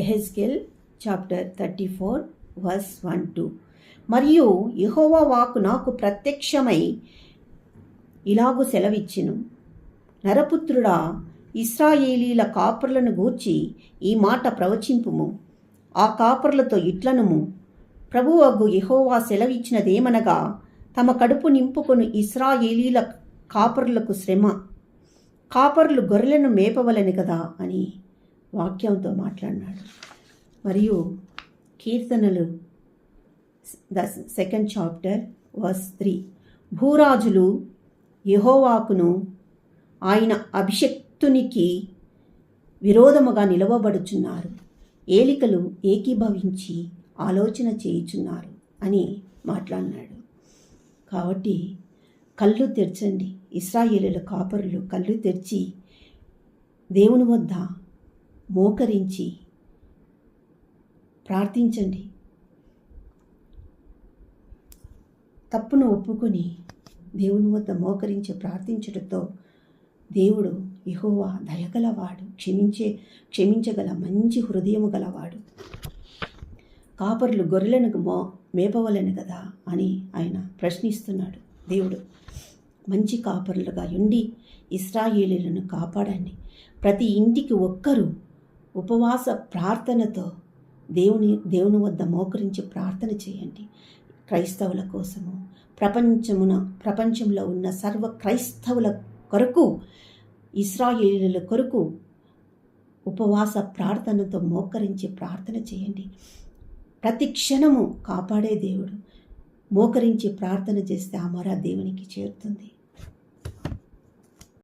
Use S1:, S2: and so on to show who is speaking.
S1: Ezekiel chapter 34 verse 1-2. మరియు యెహోవా వాక్కు నాకు ప్రత్యక్షమై ఇలాగు సెలవిచ్చెను, నరపుత్రుడా, ఇశ్రాయేలీల కాపరులను గూర్చి ఈ మాట ప్రవచింపుము. ఆ కాపరులతో ఇట్లనుము, ప్రభువగు యెహోవా సెలవిచ్చినదేమనగా, తమ కడుపు నింపుకొను ఇశ్రాయేలీల కాపరులకు శ్రమ, కాపరులు గొర్రెలను మేపవలని కదా అని వాక్యంతో మాట్లాడినాడు. మరియు కీర్తనలు 2nd చాప్టర్ వర్స్ 3, భూరాజులు యెహోవాకును ఆయన అభిషక్తునికి విరోధముగా నిలవబడుచున్నారు, ఏలికలు ఏకీభవించి ఆలోచన చేయుచున్నారు అని మాట్లాడినాడు. కాబట్టి కళ్ళు తెరచండి, ఇశ్రాయేలీల కాపరులు కళ్ళు తెరిచి దేవుని వద్ద మోకరించి ప్రార్థించండి. తప్పును ఒప్పుకొని దేవుని వద్ద మోకరించి ప్రార్థించడంతో దేవుడు యెహోవా దయగలవాడు, క్షమించగల మంచి హృదయము గలవాడు. కాపరులు గొర్రెలను మేపవలను కదా అని ఆయన ప్రశ్నిస్తున్నాడు. దేవుడు మంచి కాపరులుగా ఉండి ఇశ్రాయేలీలను కాపాడండి. ప్రతి ఇంటికి ఒక్కరు ఉపవాస ప్రార్థనతో దేవుని వద్ద మోకరించి ప్రార్థన చేయండి. క్రైస్తవుల కోసము, ప్రపంచంలో ఉన్న సర్వ క్రైస్తవుల కొరకు, ఇశ్రాయేలీల కొరకు ఉపవాస ప్రార్థనతో మోకరించి ప్రార్థన చేయండి. ప్రతి క్షణము కాపాడే దేవుడు. మోకరించి ప్రార్థన చేస్తే ఆ మొర దేవునికి చేరుతుంది.